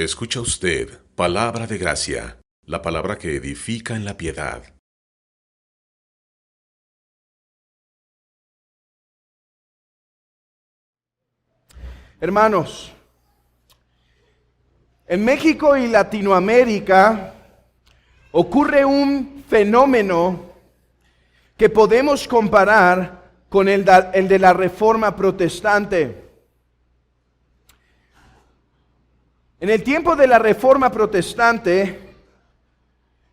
Escucha usted palabra de gracia, la palabra que edifica en la piedad. Hermanos, en México y Latinoamérica ocurre un fenómeno que podemos comparar con el de la Reforma Protestante. En el tiempo de la Reforma Protestante,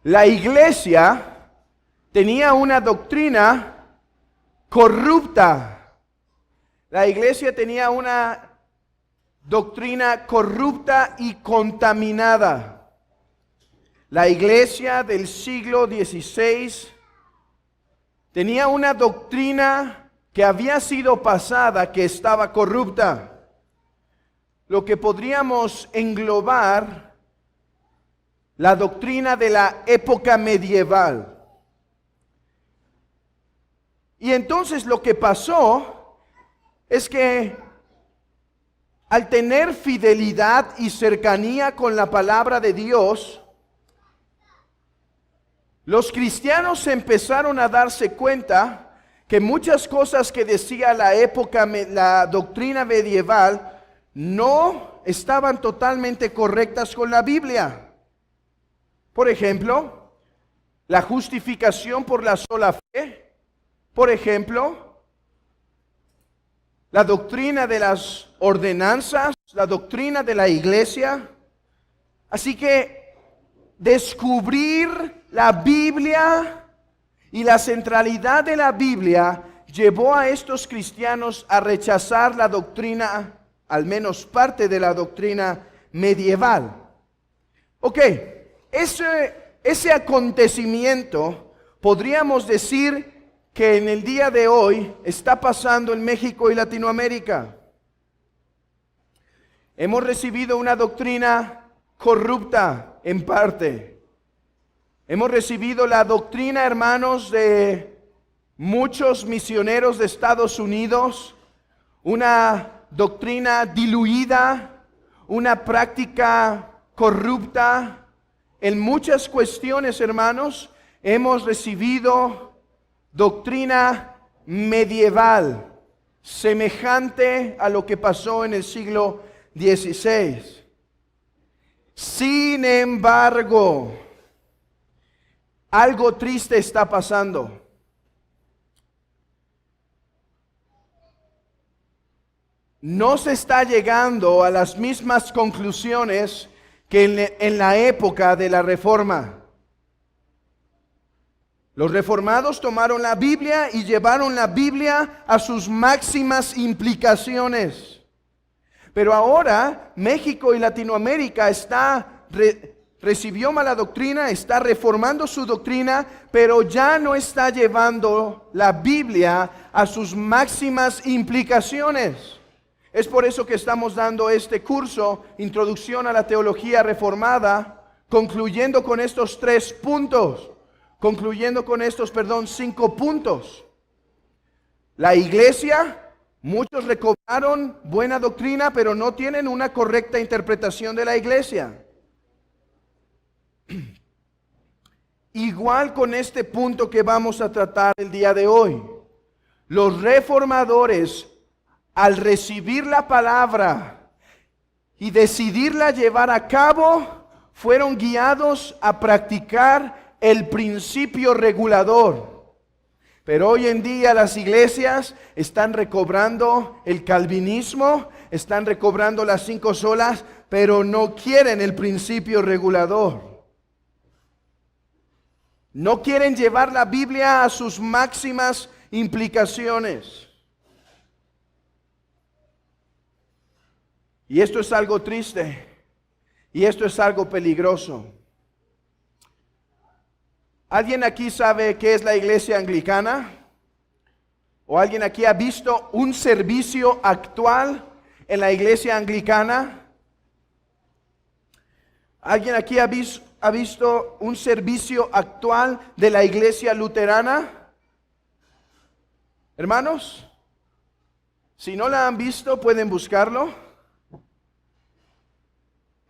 la Iglesia tenía una doctrina corrupta. La Iglesia tenía una doctrina corrupta y contaminada. La Iglesia del siglo XVI tenía una doctrina que había sido pasada, que estaba corrupta. Lo que podríamos englobar la doctrina de la época medieval. Y entonces lo que pasó es que al tener fidelidad y cercanía con la palabra de Dios, los cristianos empezaron a darse cuenta que muchas cosas que decía la doctrina medieval no estaban totalmente correctas con la Biblia. Por ejemplo, la justificación por la sola fe. Por ejemplo, la doctrina de las ordenanzas, la doctrina de la iglesia. Así que descubrir la Biblia y la centralidad de la Biblia llevó a estos cristianos a rechazar la doctrina, al menos parte de la doctrina medieval. Ok, ese acontecimiento podríamos decir que en el día de hoy está pasando en México y Latinoamérica. Hemos recibido una doctrina corrupta en parte. Hemos recibido la doctrina, hermanos, de muchos misioneros de Estados Unidos, una doctrina diluida, una práctica corrupta. En muchas cuestiones, hermanos, hemos recibido doctrina medieval, semejante a lo que pasó en el siglo XVI. Sin embargo, algo triste está pasando. No se está llegando a las mismas conclusiones que en la época de la Reforma. Los reformados tomaron la Biblia y llevaron la Biblia a sus máximas implicaciones. Pero ahora México y Latinoamérica recibió mala doctrina, está reformando su doctrina, pero ya no está llevando la Biblia a sus máximas implicaciones. Es por eso que estamos dando este curso, Introducción a la Teología Reformada, concluyendo con estos 5 puntos. La iglesia, muchos recobraron buena doctrina, pero no tienen una correcta interpretación de la iglesia. Igual con este punto que vamos a tratar el día de hoy. Los reformadores, al recibir la palabra y decidirla llevar a cabo, fueron guiados a practicar el principio regulador. Pero hoy en día las iglesias están recobrando el calvinismo, están recobrando las 5 solas, pero no quieren el principio regulador. No quieren llevar la Biblia a sus máximas implicaciones. Y esto es algo triste, y esto es algo peligroso. ¿Alguien aquí sabe qué es la iglesia anglicana? ¿O alguien aquí ha visto un servicio actual en la iglesia anglicana? ¿Alguien aquí ha visto un servicio actual de la iglesia luterana? Hermanos, si no la han visto, pueden buscarlo.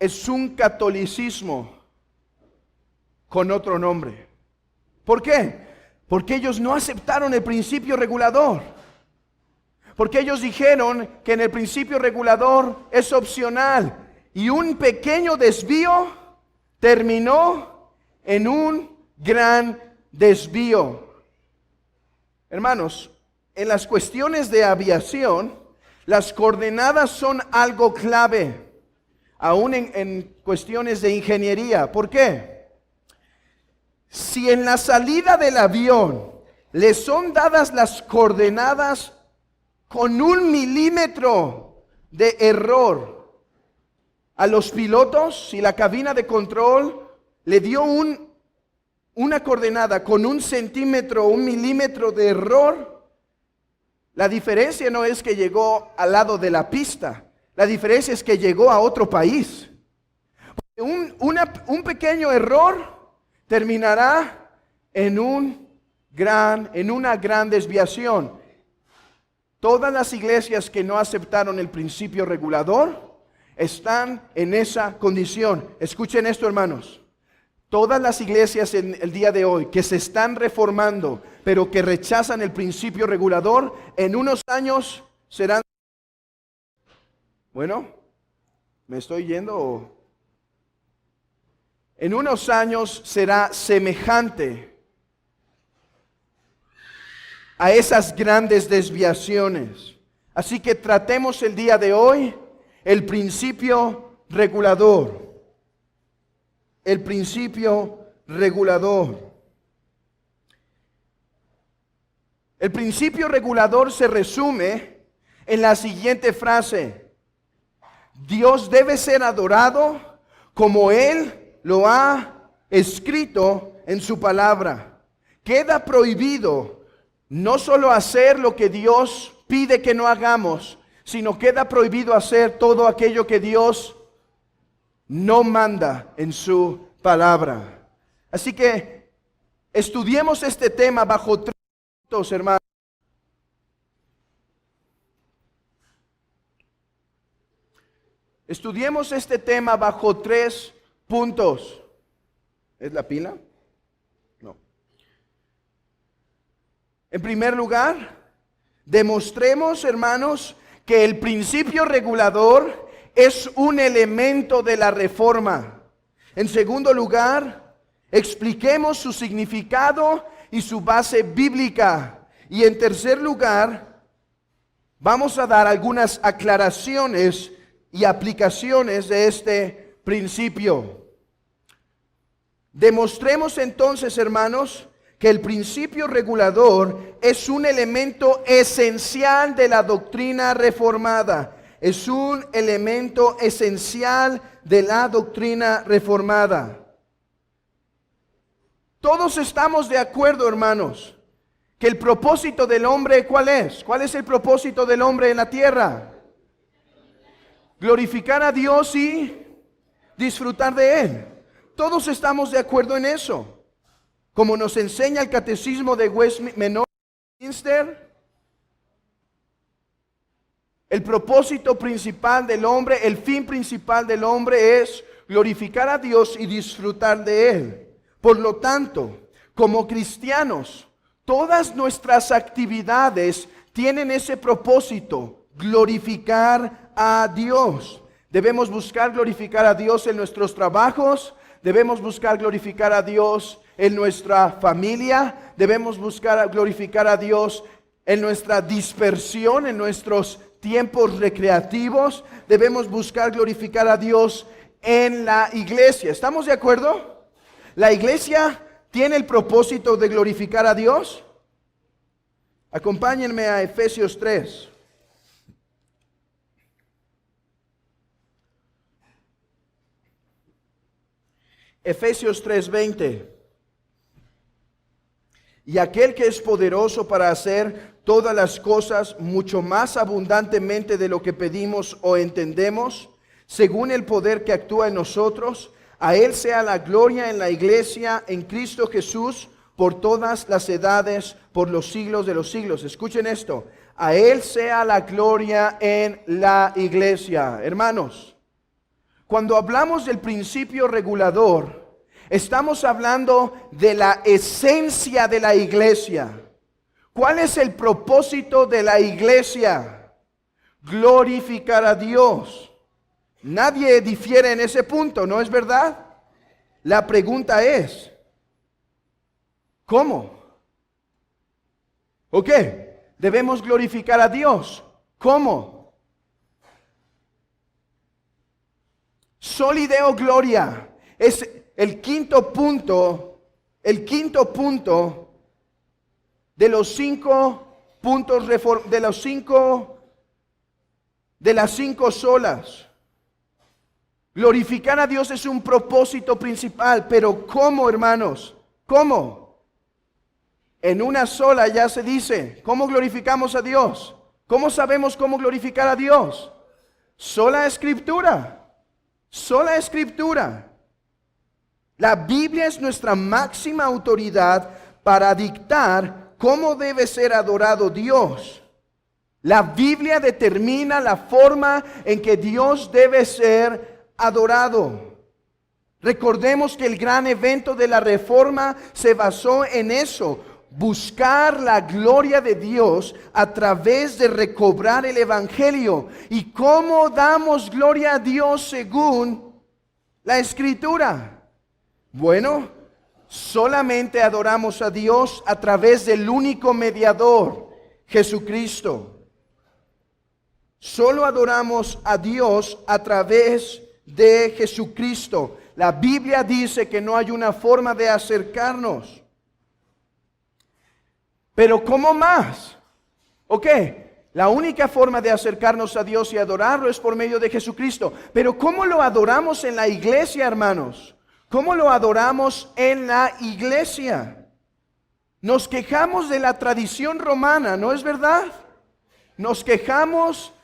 es un catolicismo con otro nombre. ¿Por qué? Porque ellos no aceptaron el principio regulador. Porque ellos dijeron que en el principio regulador es opcional. Y un pequeño desvío terminó en un gran desvío. Hermanos, en las cuestiones de aviación, las coordenadas son algo clave. Aún en cuestiones de ingeniería. ¿Por qué? Si en la salida del avión le son dadas las coordenadas con 1 milímetro de error a los pilotos, si la cabina de control le dio una coordenada con 1 centímetro, 1 milímetro de error, la diferencia no es que llegó al lado de la pista. La diferencia es que llegó a otro país. Un pequeño error terminará en una gran desviación. Todas las iglesias que no aceptaron el principio regulador están en esa condición. Escuchen esto, hermanos. Todas las iglesias en el día de hoy que se están reformando, pero que rechazan el principio regulador, en unos años serán... Bueno, ¿me estoy yendo? En unos años será semejante a esas grandes desviaciones. Así que tratemos el día de hoy el principio regulador. El principio regulador. El principio regulador se resume en la siguiente frase: Dios debe ser adorado como Él lo ha escrito en su palabra. Queda prohibido no solo hacer lo que Dios pide que no hagamos, sino queda prohibido hacer todo aquello que Dios no manda en su palabra. Así que estudiemos este tema bajo 3 puntos, hermanos. Estudiemos este tema bajo 3 puntos. ¿Es la pila? No. En primer lugar, demostremos, hermanos, que el principio regulador es un elemento de la reforma. En segundo lugar, expliquemos su significado y su base bíblica. Y en tercer lugar, vamos a dar algunas aclaraciones y aplicaciones de este principio. Demostremos entonces, hermanos, que el principio regulador es un elemento esencial de la doctrina reformada. Es un elemento esencial de la doctrina reformada. Todos estamos de acuerdo, hermanos, que el propósito del hombre, ¿cuál es? ¿Cuál es el propósito del hombre en la tierra? Glorificar a Dios y disfrutar de Él. Todos estamos de acuerdo en eso. Como nos enseña el Catecismo de Westminster, el propósito principal del hombre, el fin principal del hombre es glorificar a Dios y disfrutar de Él. Por lo tanto, como cristianos, todas nuestras actividades tienen ese propósito: glorificar a Dios. Debemos buscar glorificar a Dios en nuestros trabajos, debemos buscar glorificar a Dios en nuestra familia, debemos buscar glorificar a Dios en nuestra dispersión, en nuestros tiempos recreativos, debemos buscar glorificar a Dios en la iglesia. ¿Estamos de acuerdo? ¿La iglesia tiene el propósito de glorificar a Dios? Acompáñenme a Efesios 3. Efesios 3:20. Y aquel que es poderoso para hacer todas las cosas mucho más abundantemente de lo que pedimos o entendemos, según el poder que actúa en nosotros, a Él sea la gloria en la iglesia, en Cristo Jesús, por todas las edades, por los siglos de los siglos. Escuchen esto: a Él sea la gloria en la iglesia. Hermanos, cuando hablamos del principio regulador, estamos hablando de la esencia de la iglesia. ¿Cuál es el propósito de la iglesia? Glorificar a Dios. Nadie difiere en ese punto, ¿no es verdad? La pregunta es, ¿cómo? ¿Ok? Debemos glorificar a Dios. ¿Cómo? Soli Deo Gloria es el quinto punto de los 5 puntos de las 5 solas. Glorificar a Dios es un propósito principal, pero ¿cómo, hermanos? ¿Cómo? En una sola ya se dice, ¿cómo glorificamos a Dios? ¿Cómo sabemos cómo glorificar a Dios? Sola Escritura, sola Escritura. La Biblia es nuestra máxima autoridad para dictar cómo debe ser adorado Dios. La Biblia determina la forma en que Dios debe ser adorado. Recordemos que el gran evento de la Reforma se basó en eso, buscar la gloria de Dios a través de recobrar el Evangelio. ¿Y cómo damos gloria a Dios según la Escritura? Bueno, solamente adoramos a Dios a través del único mediador, Jesucristo. Solo adoramos a Dios a través de Jesucristo. La Biblia dice que no hay una forma de acercarnos. Pero ¿cómo más? Ok, la única forma de acercarnos a Dios y adorarlo es por medio de Jesucristo. Pero ¿cómo lo adoramos en la iglesia, hermanos? ¿Cómo lo adoramos en la iglesia? Nos quejamos de la tradición romana, ¿no es verdad? Nos quejamos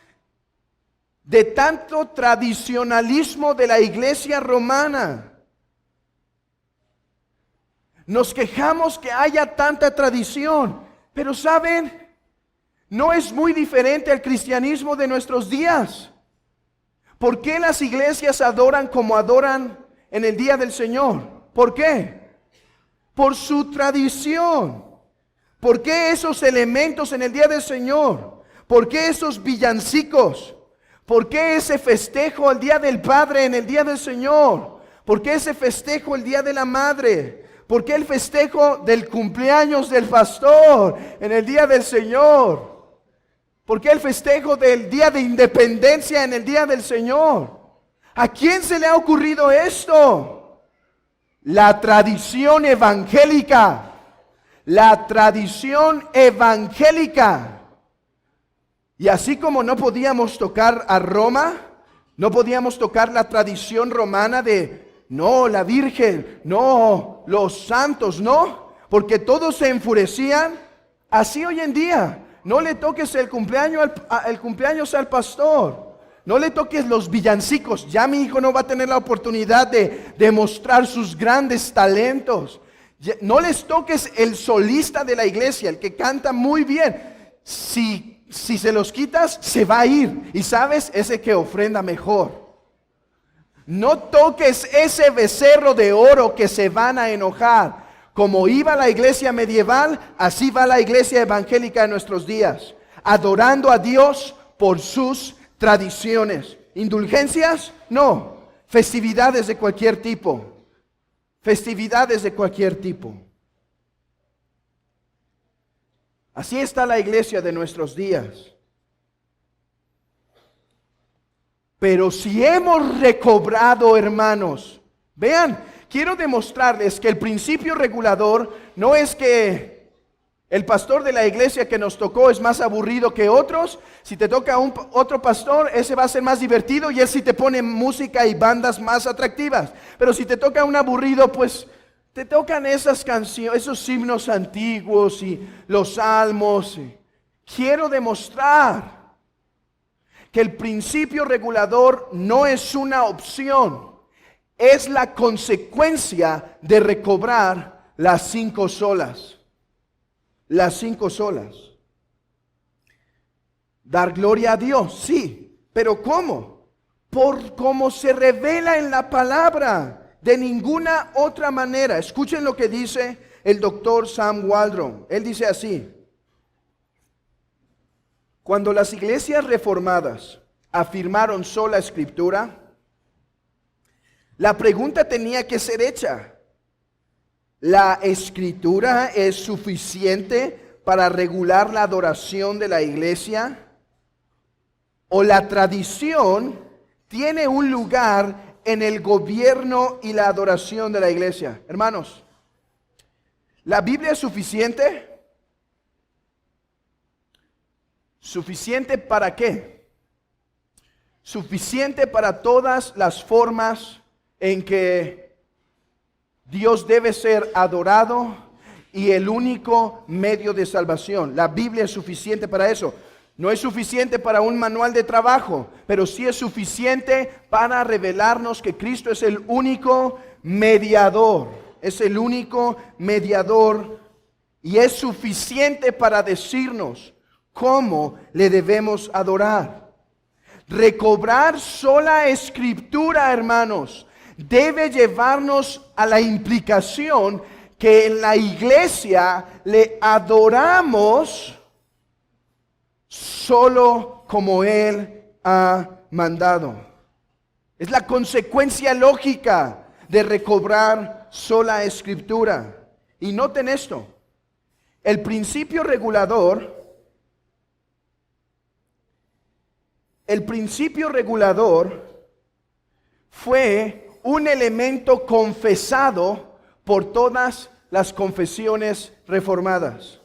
de tanto tradicionalismo de la iglesia romana. Nos quejamos que haya tanta tradición, pero ¿saben? No es muy diferente al cristianismo de nuestros días. ¿Por qué las iglesias adoran como adoran en el día del Señor? ¿Por qué? Por su tradición. ¿Por qué esos elementos en el día del Señor? ¿Por qué esos villancicos? ¿Por qué ese festejo el Día del Padre en el Día del Señor? ¿Por qué ese festejo el Día de la Madre? ¿Por qué el festejo del cumpleaños del pastor en el Día del Señor? ¿Por qué el festejo del Día de Independencia en el Día del Señor? ¿A quién se le ha ocurrido esto? La tradición evangélica. La tradición evangélica. Y así como no podíamos tocar a Roma, no podíamos tocar la tradición romana de, no, la Virgen, no, los santos, no, porque todos se enfurecían. Así hoy en día, no le toques el cumpleaños al pastor, no le toques los villancicos, ya mi hijo no va a tener la oportunidad de demostrar sus grandes talentos. No les toques el solista de la iglesia, el que canta muy bien. Si se los quitas, se va a ir. Y sabes, ese que ofrenda mejor. No toques ese becerro de oro que se van a enojar. Como iba la iglesia medieval, así va la iglesia evangélica de nuestros días. Adorando a Dios por sus tradiciones. ¿Indulgencias? No. Festividades de cualquier tipo. Festividades de cualquier tipo. Así está la iglesia de nuestros días. Pero si hemos recobrado, hermanos, vean, quiero demostrarles que el principio regulador no es que el pastor de la iglesia que nos tocó es más aburrido que otros. Si te toca otro pastor, ese va a ser más divertido y él sí te pone música y bandas más atractivas. Pero si te toca un aburrido, pues te tocan esas canciones, esos himnos antiguos y los salmos. Quiero demostrar que el principio regulador no es una opción, es la consecuencia de recobrar las 5 solas. Las 5 solas. Dar gloria a Dios, sí, pero ¿cómo? por cómo se revela en la palabra, de ninguna otra manera. Escuchen lo que dice el doctor Sam Waldron. Él dice así: cuando las iglesias reformadas afirmaron sola escritura, la pregunta tenía que ser hecha: ¿la escritura es suficiente para regular la adoración de la iglesia? ¿O la tradición tiene un lugar en el gobierno y la adoración de la iglesia? Hermanos, ¿la Biblia es suficiente? ¿Suficiente para qué? Suficiente para todas las formas en que Dios debe ser adorado y el único medio de salvación. La Biblia es suficiente para eso. No es suficiente para un manual de trabajo, pero sí es suficiente para revelarnos que Cristo es el único mediador. Es el único mediador y es suficiente para decirnos cómo le debemos adorar. Recobrar sola escritura, hermanos, debe llevarnos a la implicación que en la iglesia le adoramos solo como Él ha mandado. Es la consecuencia lógica de recobrar sola escritura. Y noten esto: el principio regulador fue un elemento confesado por todas las confesiones reformadas.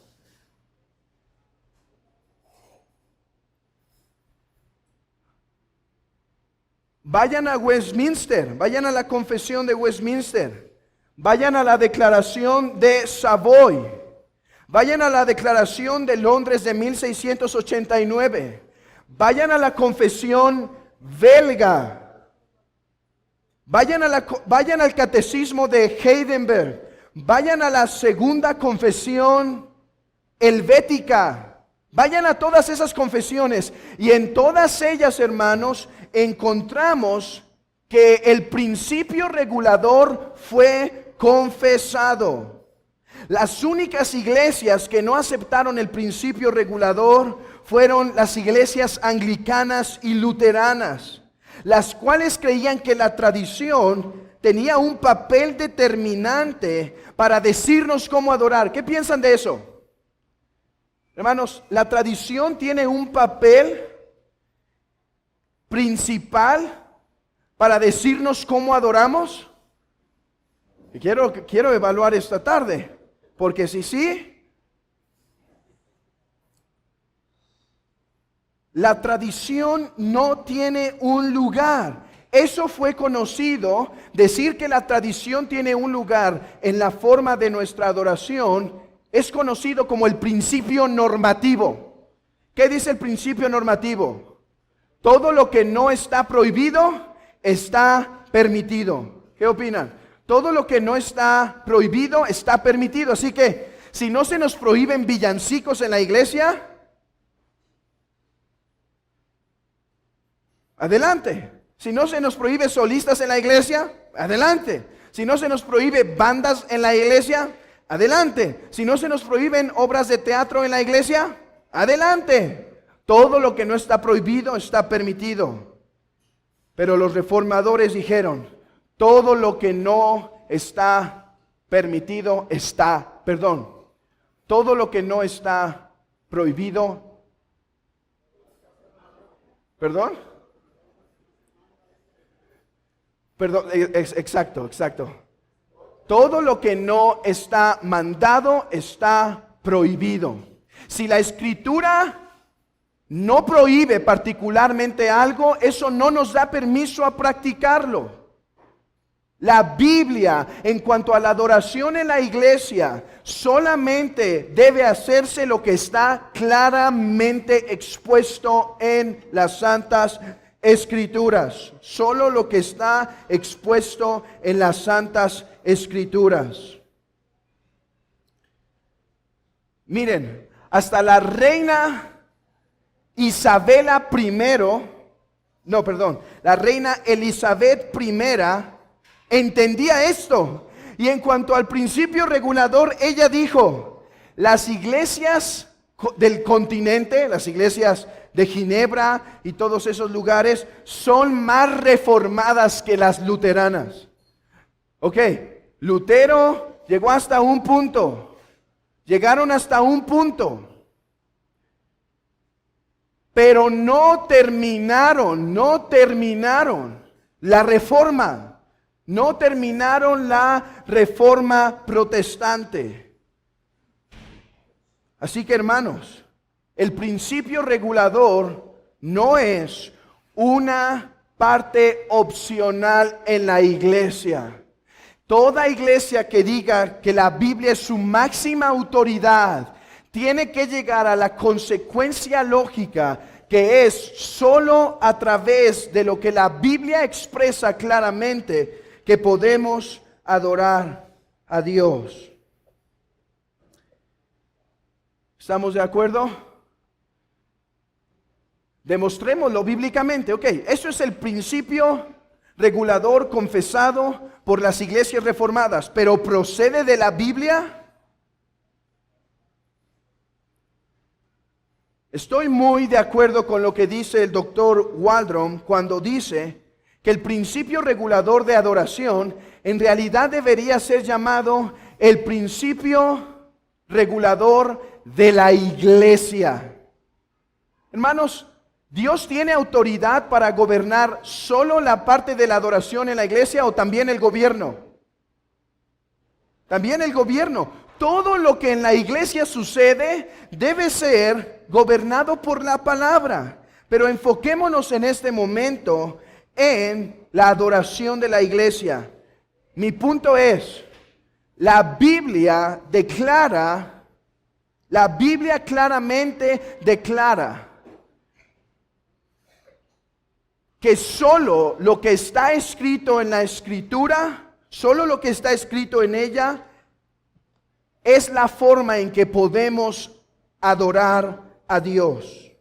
Vayan a Westminster, vayan a la confesión de Westminster, vayan a la declaración de Savoy, vayan a la declaración de Londres de 1689, vayan a la confesión belga, vayan al catecismo de Heidelberg, vayan a la segunda confesión helvética, vayan a todas esas confesiones, y en todas ellas, hermanos, encontramos que el principio regulador fue confesado. Las únicas iglesias que no aceptaron el principio regulador fueron las iglesias anglicanas y luteranas, las cuales creían que la tradición tenía un papel determinante para decirnos cómo adorar. ¿Qué piensan de eso? Hermanos, la tradición tiene un papel principal para decirnos cómo adoramos. Y quiero evaluar esta tarde, porque si sí, la tradición no tiene un lugar. Eso fue conocido, decir que la tradición tiene un lugar en la forma de nuestra adoración, es conocido como el principio normativo. ¿Qué dice el principio normativo? Todo lo que no está prohibido está permitido. ¿Qué opinan? Todo lo que no está prohibido está permitido. Así que si no se nos prohíben villancicos en la iglesia, adelante. Si no se nos prohíbe solistas en la iglesia, adelante. Si no se nos prohíbe bandas en la iglesia, adelante. Si no se nos prohíben obras de teatro en la iglesia, adelante. Todo lo que no está prohibido está permitido. Pero los reformadores dijeron: todo lo que no está permitido todo lo que no está prohibido, exacto. Todo lo que no está mandado está prohibido. Si la Escritura no prohíbe particularmente algo, eso no nos da permiso a practicarlo. La Biblia, en cuanto a la adoración en la iglesia, solamente debe hacerse lo que está claramente expuesto en las Santas Escrituras. Solo lo que está expuesto en las Santas Escrituras. Miren, hasta la reina Isabela I la reina Elizabeth I entendía esto. Y en cuanto al principio regulador, ella dijo, las iglesias del continente, las iglesias de Ginebra y todos esos lugares, son más reformadas que las luteranas. Ok, Lutero llegó hasta un punto, llegaron hasta un punto, pero no terminaron la reforma. No terminaron la reforma protestante. Así que, hermanos, el principio regulador no es una parte opcional en la iglesia. Toda iglesia que diga que la Biblia es su máxima autoridad tiene que llegar a la consecuencia lógica que es solo a través de lo que la Biblia expresa claramente que podemos adorar a Dios. ¿Estamos de acuerdo? Demostrémoslo bíblicamente. Ok, eso es el principio regulador confesado por las iglesias reformadas, pero ¿procede de la Biblia? Estoy muy de acuerdo con lo que dice el doctor Waldron cuando dice que el principio regulador de adoración en realidad debería ser llamado el principio regulador de la iglesia. Hermanos, ¿Dios tiene autoridad para gobernar solo la parte de la adoración en la iglesia o también el gobierno? También el gobierno. Todo lo que en la iglesia sucede debe ser gobernado por la palabra. Pero enfoquémonos en este momento en la adoración de la iglesia. Mi punto es, la Biblia claramente declara que solo lo que está escrito en la Escritura, solo lo que está escrito en ella, es la forma en que podemos adorar a Dios.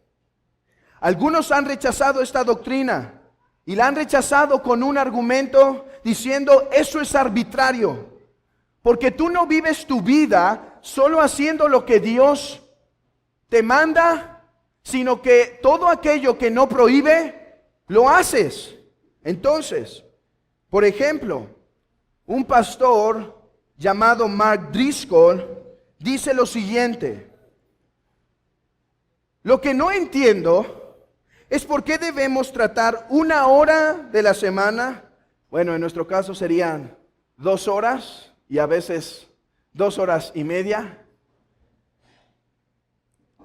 Algunos han rechazado esta doctrina y la han rechazado con un argumento diciendo, eso es arbitrario, porque tú no vives tu vida solo haciendo lo que Dios te manda, sino que todo aquello que no prohíbe, lo haces. Entonces, por ejemplo, un pastor llamado Mark Driscoll dice lo siguiente: lo que no entiendo es por qué debemos tratar 1 hora de la semana, bueno, en nuestro caso serían 2 horas y a veces 2 horas y media,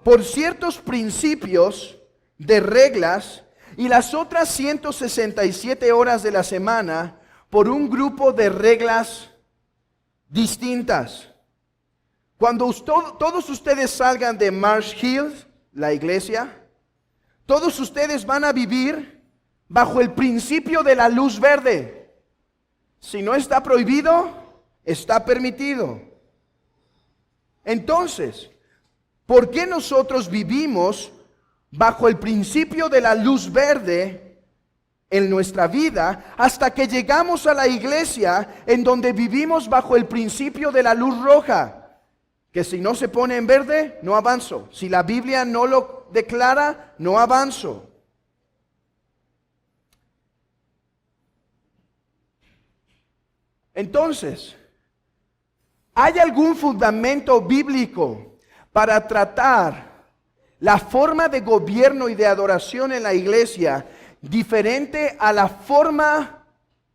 por ciertos principios de reglas, y las otras 167 horas de la semana por un grupo de reglas distintas. Cuando todos ustedes salgan de Marsh Hills, la iglesia, todos ustedes van a vivir bajo el principio de la luz verde. Si no está prohibido, está permitido. Entonces, ¿por qué nosotros vivimos bajo el principio de la luz verde en nuestra vida hasta que llegamos a la iglesia en donde vivimos bajo el principio de la luz roja? Que si no se pone en verde, no avanzo. Si la Biblia no lo declara, no avanzo. Entonces, ¿hay algún fundamento bíblico para tratar la forma de gobierno y de adoración en la iglesia diferente a la forma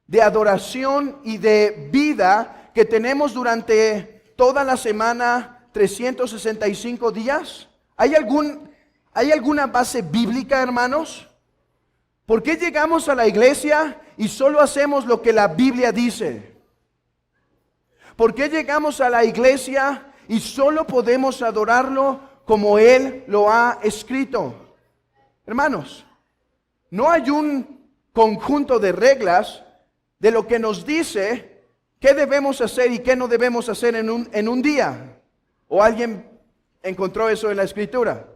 de adoración y de vida que tenemos durante toda la semana, 365 días? ¿Hay alguna base bíblica, hermanos? ¿Por qué llegamos a la iglesia y solo hacemos lo que la Biblia dice? ¿Por qué llegamos a la iglesia y solo podemos adorarlo como Él lo ha escrito? Hermanos, no hay un conjunto de reglas de lo que nos dice qué debemos hacer y qué no debemos hacer en un día. ¿O alguien encontró eso en la Escritura?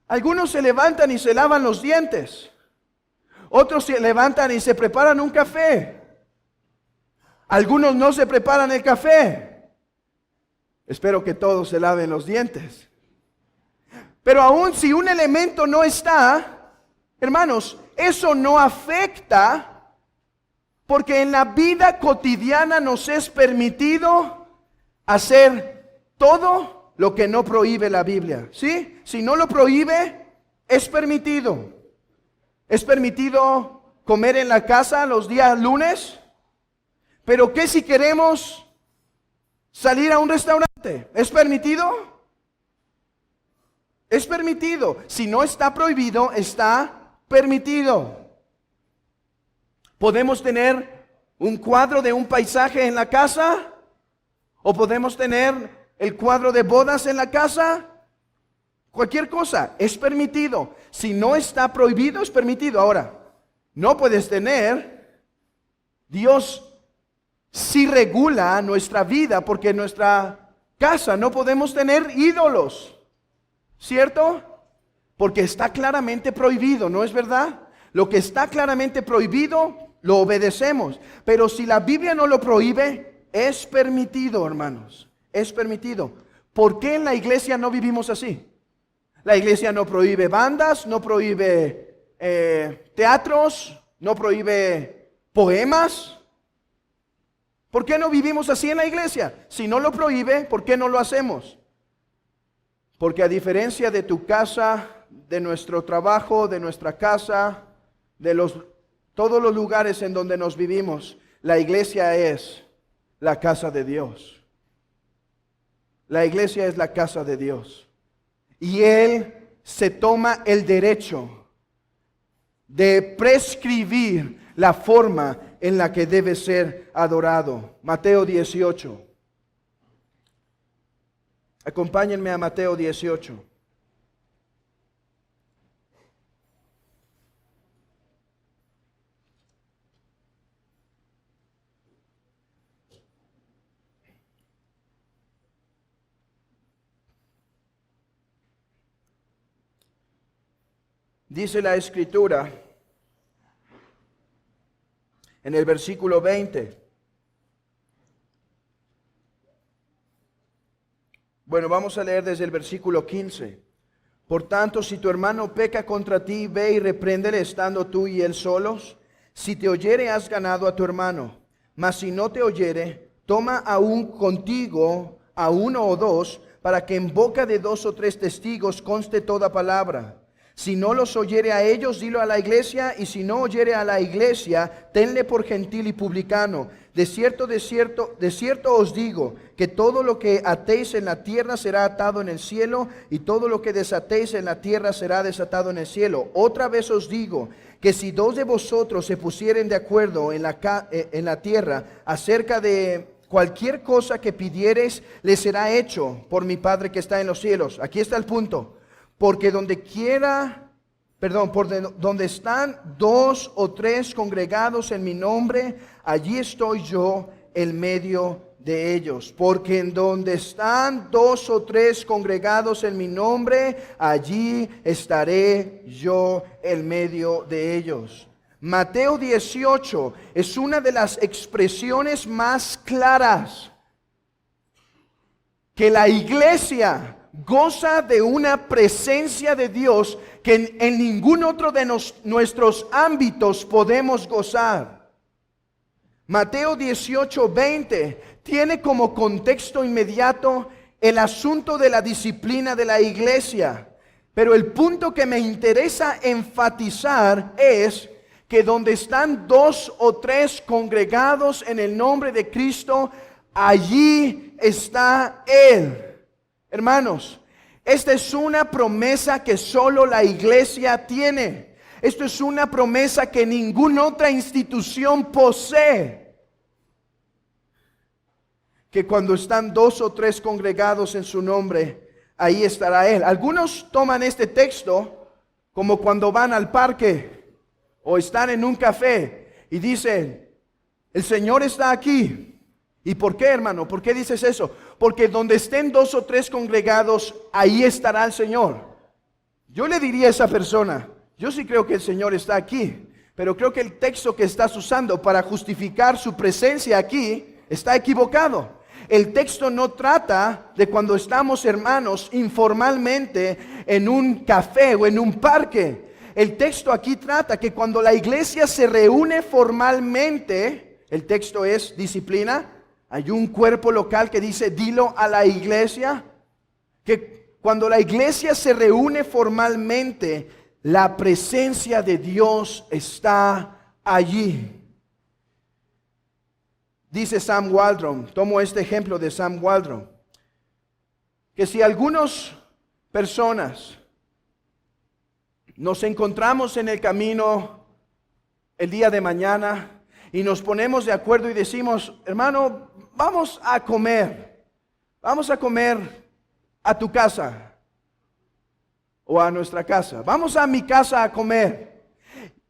Algunos se levantan y se lavan los dientes. Otros se levantan y se preparan un café. Algunos no se preparan el café. Espero que todos se laven los dientes. Pero aún si un elemento no está, hermanos, eso no afecta, porque en la vida cotidiana nos es permitido hacer todo lo que no prohíbe la Biblia. ¿Sí? Si no lo prohíbe, es permitido. ¿Es permitido comer en la casa los días lunes? Pero ¿qué si queremos salir a un restaurante? ¿Es permitido? Es permitido. Si no está prohibido, está permitido. ¿Podemos tener un cuadro de un paisaje en la casa? ¿O podemos tener el cuadro de bodas en la casa? Cualquier cosa es permitido. Si no está prohibido, es permitido. Ahora, no puedes tener. Dios sí regula nuestra vida, porque en nuestra casa no podemos tener ídolos. ¿Cierto? Porque está claramente prohibido, ¿no es verdad? Lo que está claramente prohibido, lo obedecemos. Pero si la Biblia no lo prohíbe, es permitido, hermanos. Es permitido. ¿Por qué en la iglesia no vivimos así? La iglesia no prohíbe bandas, no prohíbe teatros, no prohíbe poemas. ¿Por qué no vivimos así en la iglesia? Si no lo prohíbe, ¿por qué no lo hacemos? Porque a diferencia de tu casa, de nuestro trabajo, de nuestra casa, de todos los lugares en donde nos vivimos, la iglesia es la casa de Dios. La iglesia es la casa de Dios. Y Él se toma el derecho de prescribir la forma en la que debe ser adorado. Mateo 18. Acompáñenme a Mateo 18. Dice la Escritura en el versículo 20. Bueno, vamos a leer desde el versículo 15. Por tanto, si tu hermano peca contra ti, ve y repréndele estando tú y él solos. Si te oyere, has ganado a tu hermano. Mas si no te oyere, toma aún contigo a uno o dos, para que en boca de 2 o 3 testigos conste toda palabra. Si no los oyere a ellos, dilo a la iglesia, y si no oyere a la iglesia, tenle por gentil y publicano. De cierto os digo, que todo lo que atéis en la tierra será atado en el cielo, y todo lo que desatéis en la tierra será desatado en el cielo. Otra vez os digo, que si 2 de vosotros se pusieren de acuerdo en la tierra acerca de cualquier cosa que pidiereis, les será hecho por mi Padre que está en los cielos. Aquí está el punto. Porque donde están 2 o 3 congregados en mi nombre, allí estoy yo en medio de ellos. Porque en donde están 2 o 3 congregados en mi nombre, allí estaré yo en medio de ellos. Mateo 18 es una de las expresiones más claras que la iglesia goza de una presencia de Dios que en ningún otro de nuestros ámbitos podemos gozar. Mateo 18:20 tiene como contexto inmediato el asunto de la disciplina de la iglesia. Pero el punto que me interesa enfatizar es que donde están 2 o 3 congregados en el nombre de Cristo, allí está Él. Hermanos, esta es una promesa que solo la iglesia tiene. Esto es una promesa que ninguna otra institución posee. Que cuando están 2 o 3 congregados en su nombre, ahí estará Él. Algunos toman este texto como cuando van al parque o están en un café y dicen, el Señor está aquí. ¿Y por qué, hermano? ¿Por qué dices eso? Porque donde estén 2 o 3 congregados, ahí estará el Señor. Yo le diría a esa persona, yo sí creo que el Señor está aquí, Pero creo que el texto que estás usando para justificar su presencia aquí está equivocado. El texto no trata de cuando estamos, hermanos, informalmente en un café o en un parque. El texto aquí trata que cuando la iglesia se reúne formalmente, el texto es disciplina. Hay un cuerpo local que dice, dilo a la iglesia. Que cuando la iglesia se reúne formalmente, la presencia de Dios está allí. Dice Sam Waldron, tomo este ejemplo de Sam Waldron, que si algunas personas nos encontramos en el camino el día de mañana y nos ponemos de acuerdo y decimos, hermano, vamos a comer a tu casa o a nuestra casa, vamos a mi casa a comer.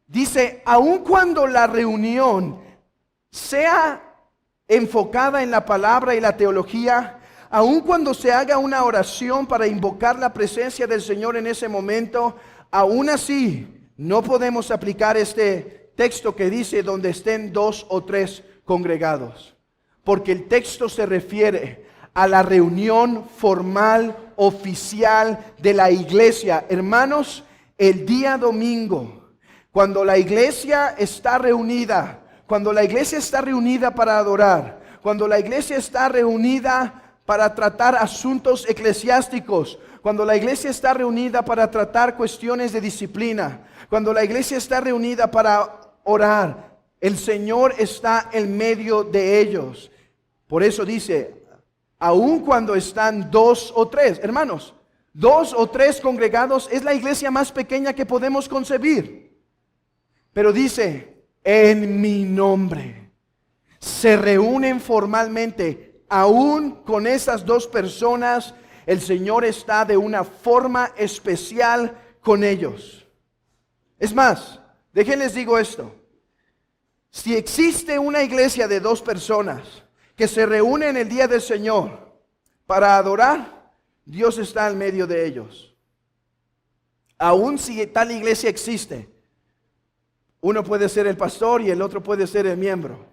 Dice, aun cuando la reunión sea enfocada en la palabra y la teología, aun cuando se haga una oración para invocar la presencia del Señor en ese momento, aún así no podemos aplicar este texto que dice donde estén 2 o 3 congregados, porque el texto se refiere a la reunión formal, oficial de la iglesia. Hermanos, el día domingo, cuando la iglesia está reunida, para adorar, cuando la iglesia está reunida para tratar asuntos eclesiásticos, cuando la iglesia está reunida para tratar cuestiones de disciplina, cuando la iglesia está reunida para orar, el Señor está en medio de ellos. Por eso dice, aun cuando están 2 o 3, hermanos, 2 o 3 congregados es la iglesia más pequeña que podemos concebir. Pero dice, en mi nombre, se reúnen formalmente, aún con esas 2 personas, el Señor está de una forma especial con ellos. Es más, déjenles digo esto, si existe una iglesia de 2 personas que se reúnen el día del Señor para adorar, Dios está en medio de ellos. Aún si tal iglesia existe, uno puede ser el pastor y el otro puede ser el miembro.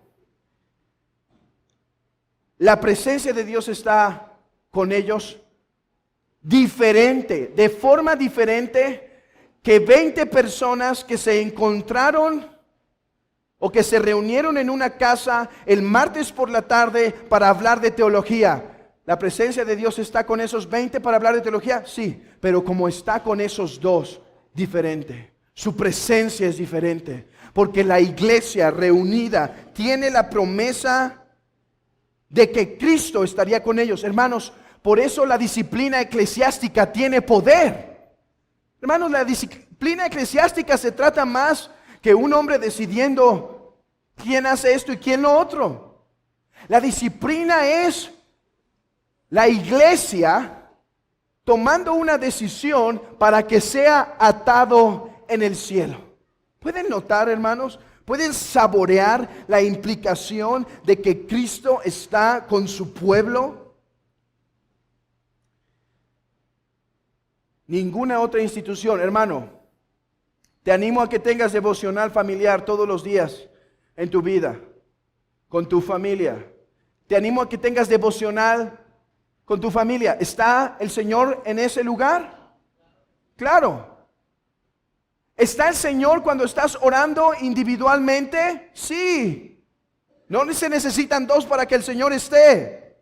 La presencia de Dios está con ellos diferente, de forma diferente que 20 personas que se encontraron o que se reunieron en una casa el martes por la tarde para hablar de teología. ¿La presencia de Dios está con esos 20 para hablar de teología? Sí, pero como está con esos 2, diferente. Su presencia es diferente, porque la iglesia reunida tiene la promesa de que Cristo estaría con ellos. Hermanos, por eso la disciplina eclesiástica tiene poder. Hermanos, la disciplina eclesiástica se trata más que un hombre decidiendo quién hace esto y quién lo otro. La disciplina es la iglesia tomando una decisión para que sea atado en el cielo. ¿Pueden notar, hermanos? ¿Pueden saborear la implicación de que Cristo está con su pueblo? Ninguna otra institución, hermano. Te animo a que tengas devocional familiar todos los días en tu vida, con tu familia. Te animo a que tengas devocional con tu familia. ¿Está el Señor en ese lugar? Claro. ¿Está el Señor cuando estás orando individualmente? Sí. No se necesitan 2 para que el Señor esté.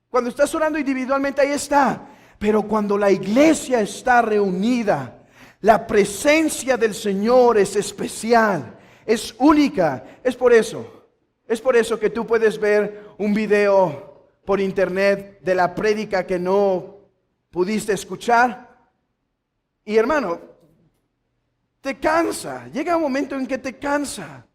Cuando estás orando individualmente, ahí está. Pero cuando la iglesia está reunida, la presencia del Señor es especial, es única. Es por eso que tú puedes ver un video por internet de la prédica que no pudiste escuchar. Y hermano, te cansa, llega un momento en que te cansa.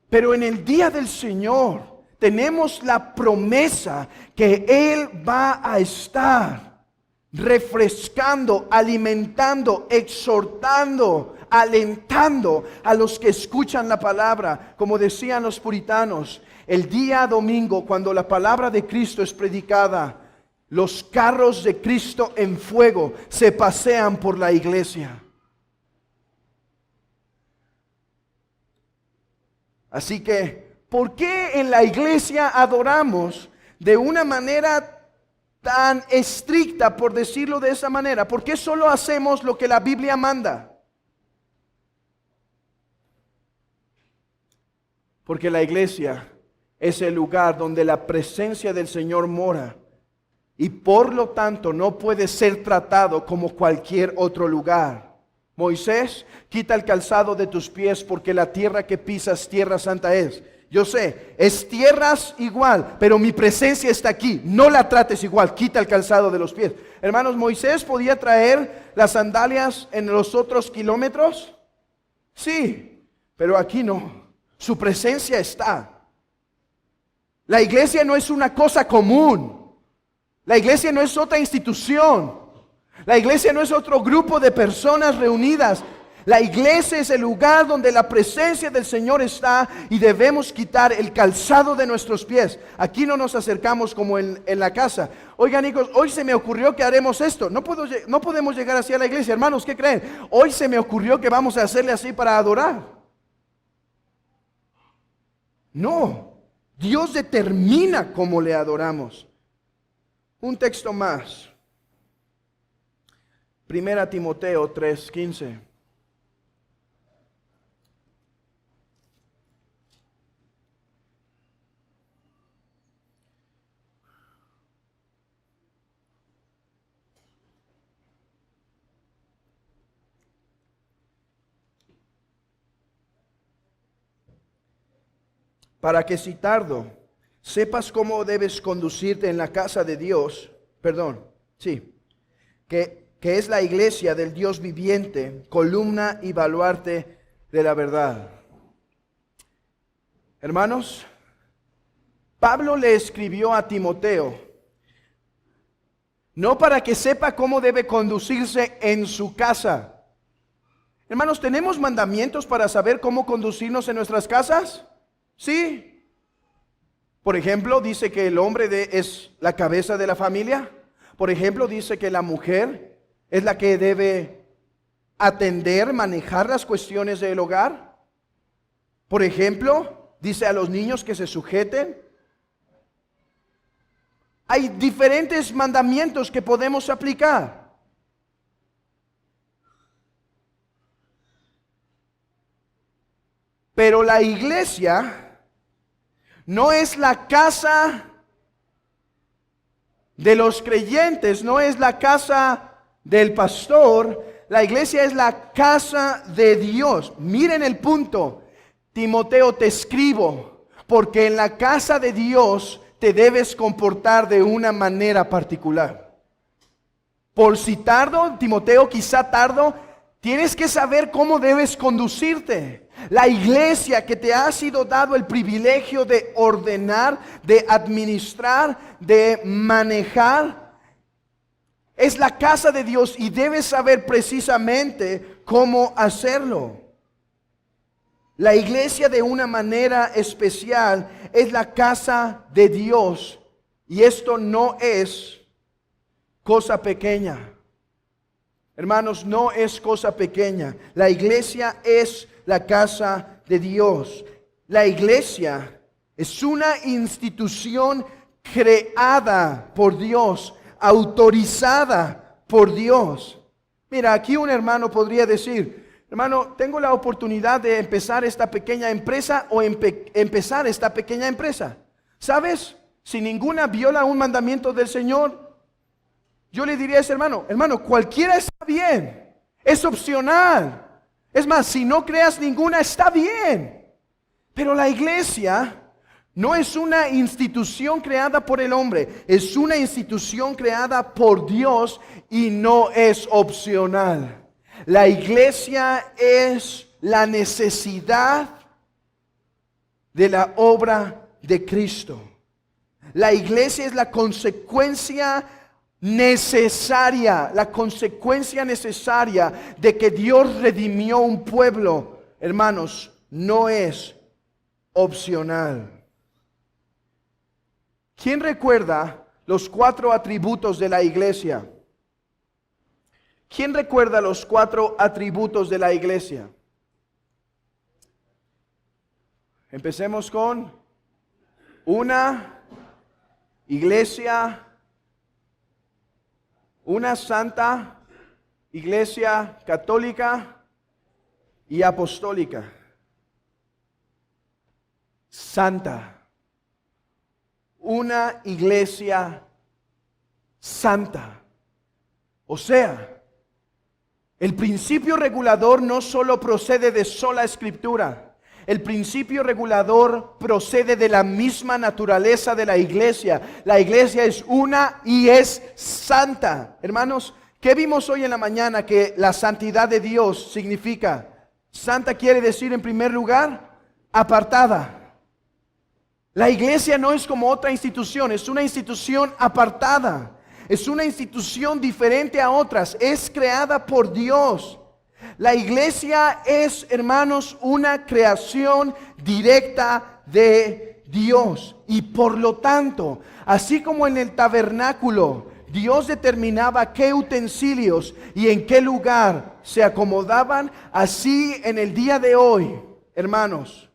Pero en el día del Señor tenemos la promesa que Él va a estar refrescando, alimentando, exhortando, alentando a los que escuchan la palabra. Como decían los puritanos, el día domingo, cuando la palabra de Cristo es predicada, los carros de Cristo en fuego se pasean por la iglesia. Así que, ¿por qué en la iglesia adoramos de una manera tan estricta, por decirlo de esa manera? ¿Por qué solo hacemos lo que la Biblia manda? Porque la iglesia es el lugar donde la presencia del Señor mora y por lo tanto no puede ser tratado como cualquier otro lugar. Moisés, quita el calzado de tus pies porque la tierra que pisas, tierra santa es. Yo sé, es tierras igual, pero mi presencia está aquí. No la trates igual, quita el calzado de los pies. Hermanos, ¿Moisés podía traer las sandalias en los otros kilómetros? Sí, pero aquí no. Su presencia está. La iglesia no es una cosa común. La iglesia no es otra institución. La iglesia no es otro grupo de personas reunidas. La iglesia es el lugar donde la presencia del Señor está y debemos quitar el calzado de nuestros pies. Aquí no nos acercamos como en la casa. Oigan, hijos, hoy se me ocurrió que haremos esto. No podemos llegar así a la iglesia. Hermanos, ¿qué creen? Hoy se me ocurrió que vamos a hacerle así para adorar. No, Dios determina cómo le adoramos. Un texto más. 1 Timoteo 3:15. Para que si tardo, sepas cómo debes conducirte en la casa de Dios, que es la iglesia del Dios viviente, columna y baluarte de la verdad. Hermanos, Pablo le escribió a Timoteo, no para que sepa cómo debe conducirse en su casa. Hermanos, ¿tenemos mandamientos para saber cómo conducirnos en nuestras casas? Sí. Por ejemplo, dice que el hombre es la cabeza de la familia. Por ejemplo, dice que la mujer es la que debe atender, manejar las cuestiones del hogar. Por ejemplo, dice a los niños que se sujeten. Hay diferentes mandamientos que podemos aplicar. Pero la iglesia no es la casa de los creyentes, no es la casa del pastor. La iglesia es la casa de Dios. Miren el punto. Timoteo, te escribo, porque en la casa de Dios te debes comportar de una manera particular. Por si tardo, Timoteo, quizá tardo, tienes que saber cómo debes conducirte. La iglesia que te ha sido dado el privilegio de ordenar, de administrar, de manejar, es la casa de Dios y debes saber precisamente cómo hacerlo. La iglesia de una manera especial es la casa de Dios y esto no es cosa pequeña. Hermanos, no es cosa pequeña. La iglesia es la casa de Dios. La iglesia es una institución creada por Dios, autorizada por Dios. Mira, aquí un hermano podría decir, hermano, tengo la oportunidad de empezar esta pequeña empresa o empezar esta pequeña empresa. ¿Sabes? Si ninguna viola un mandamiento del Señor, yo le diría a ese hermano, cualquiera está bien, es opcional. Es más, si no creas ninguna, está bien. Pero la iglesia no es una institución creada por el hombre, es una institución creada por Dios y no es opcional. La iglesia es la necesidad de la obra de Cristo. La iglesia es la consecuencia necesaria de que Dios redimió un pueblo. Hermanos, no es opcional. ¿Quién recuerda los 4 atributos de la iglesia? ¿Quién recuerda los 4 atributos de la iglesia? Empecemos con una iglesia, una santa iglesia católica y apostólica. Santa. Una iglesia santa. O sea, el principio regulador no solo procede de sola escritura. El principio regulador procede de la misma naturaleza de la iglesia. La iglesia es una y es santa. Hermanos, ¿qué vimos hoy en la mañana que la santidad de Dios significa? Santa quiere decir en primer lugar, apartada. La iglesia no es como otra institución, es una institución apartada. Es una institución diferente a otras, es creada por Dios. La iglesia es, hermanos, una creación directa de Dios. Y por lo tanto, así como en el tabernáculo, Dios determinaba qué utensilios y en qué lugar se acomodaban, así en el día de hoy, hermanos,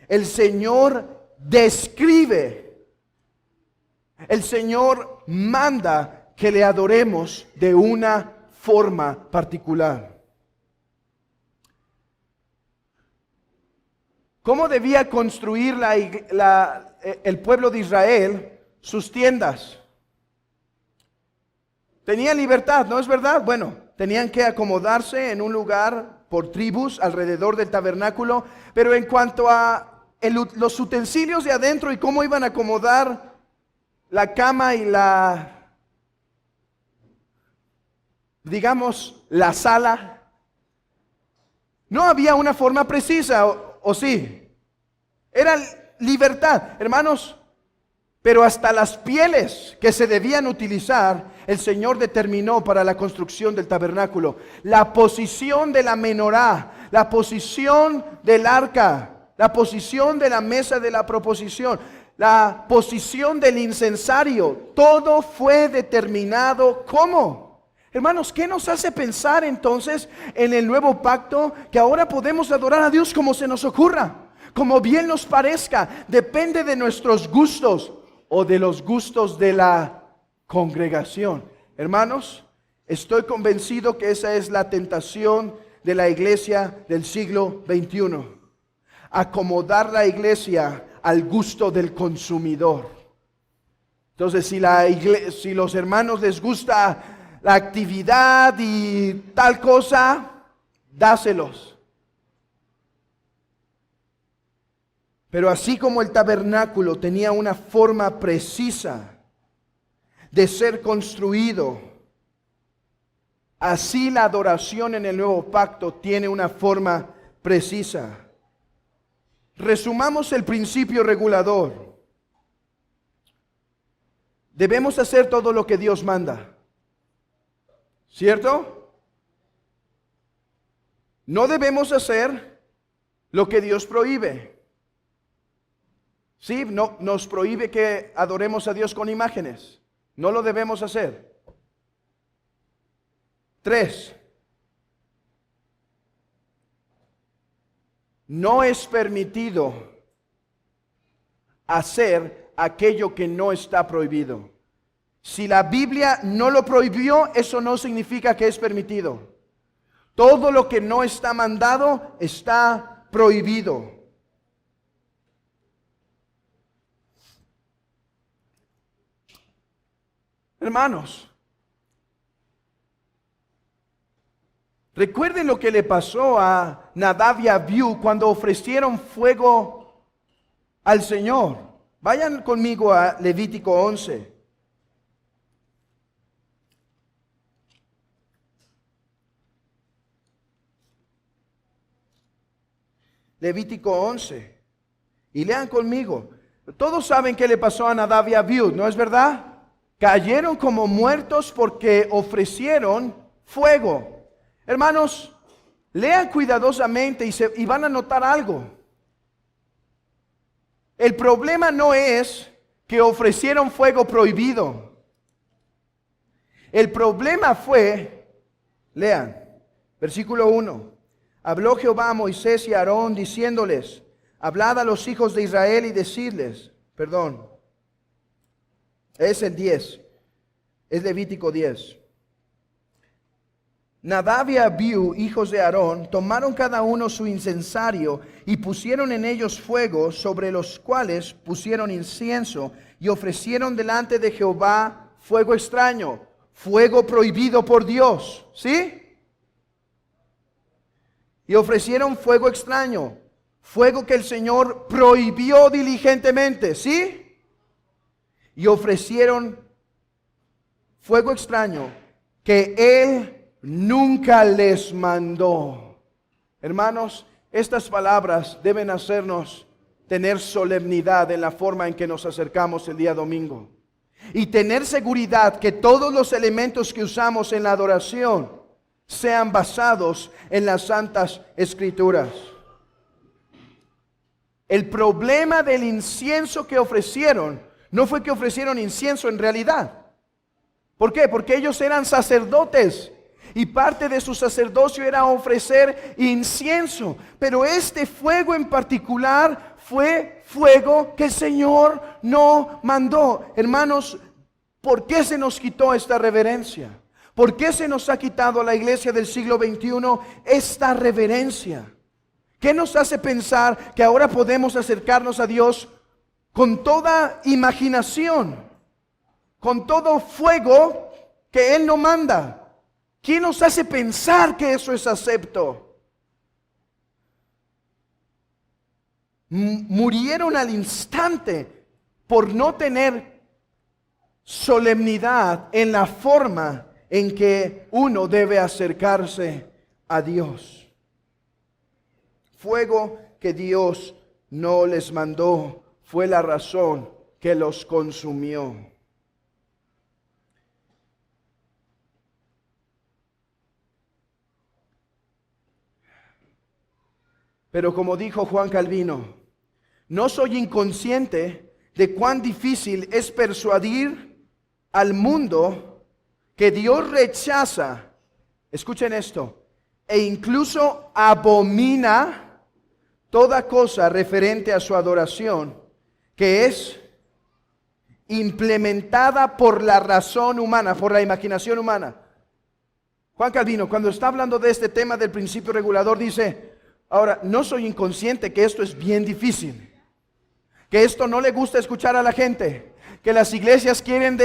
el Señor describe, el Señor manda que le adoremos de una forma particular. ¿Cómo debía construir el pueblo de Israel sus tiendas? Tenían libertad, ¿no es verdad? Bueno, tenían que acomodarse en un lugar por tribus alrededor del tabernáculo, pero en cuanto a los utensilios de adentro y cómo iban a acomodar la cama y la sala, no había una forma precisa, ¿o sí? Era libertad, hermanos, pero hasta las pieles que se debían utilizar, el Señor determinó para la construcción del tabernáculo. La posición de la menorá, la posición del arca, la posición de la mesa de la proposición, la posición del incensario, todo fue determinado. ¿Cómo? Hermanos, ¿qué nos hace pensar entonces en el nuevo pacto? Que ahora podemos adorar a Dios como se nos ocurra, como bien nos parezca. Depende de nuestros gustos o de los gustos de la congregación. Hermanos, estoy convencido que esa es la tentación de la iglesia del siglo XXI. Acomodar la iglesia al gusto del consumidor. Entonces, si los hermanos les gusta la actividad y tal cosa, dáselos. Pero así como el tabernáculo tenía una forma precisa de ser construido, así la adoración en el nuevo pacto tiene una forma precisa. Resumamos el principio regulador. Debemos hacer todo lo que Dios manda, ¿cierto? No debemos hacer lo que Dios prohíbe. Sí, no, nos prohíbe que adoremos a Dios con imágenes. No lo debemos hacer. 3. No es permitido hacer aquello que no está prohibido. Si la Biblia no lo prohibió, eso no significa que es permitido. Todo lo que no está mandado está prohibido. Hermanos, recuerden lo que le pasó a Nadab y Abiú cuando ofrecieron fuego al Señor. Vayan conmigo a Levítico 11. Levítico 11. Y lean conmigo. Todos saben qué le pasó a Nadab y Abiú, ¿no es verdad? Cayeron como muertos porque ofrecieron fuego. Hermanos, lean cuidadosamente y van a notar algo. El problema no es que ofrecieron fuego prohibido. El problema fue, lean, versículo 1. Habló Jehová a Moisés y a Aarón diciéndoles: hablad a los hijos de Israel y decidles, es el 10, es Levítico 10. Nadab y Abiú, hijos de Aarón, tomaron cada uno su incensario y pusieron en ellos fuego, sobre los cuales pusieron incienso y ofrecieron delante de Jehová fuego extraño, fuego prohibido por Dios, ¿sí? Y ofrecieron fuego extraño, fuego que el Señor prohibió diligentemente, ¿sí? Y ofrecieron fuego extraño que Él nunca les mandó. Hermanos, estas palabras deben hacernos tener solemnidad en la forma en que nos acercamos el día domingo. Y tener seguridad que todos los elementos que usamos en la adoración sean basados en las Santas Escrituras. El problema del incienso que ofrecieron no fue que ofrecieron incienso en realidad. ¿Por qué? Porque ellos eran sacerdotes y parte de su sacerdocio era ofrecer incienso. Pero este fuego en particular fue fuego que el Señor no mandó. Hermanos, ¿por qué se nos quitó esta reverencia? ¿Por qué se nos ha quitado a la iglesia del siglo XXI esta reverencia? ¿Qué nos hace pensar que ahora podemos acercarnos a Dios con toda imaginación, con todo fuego que Él no manda? ¿Quién nos hace pensar que eso es acepto? Murieron al instante por no tener solemnidad en la forma en que uno debe acercarse a Dios. Fuego que Dios no les mandó fue la razón que los consumió. Pero como dijo Juan Calvino, no soy inconsciente de cuán difícil es persuadir al mundo que Dios rechaza, escuchen esto, e incluso abomina toda cosa referente a su adoración, que es implementada por la razón humana, por la imaginación humana. Juan Calvino, cuando está hablando de este tema del principio regulador, dice: ahora, no soy inconsciente que esto es bien difícil, que esto no le gusta escuchar a la gente, que las iglesias quieren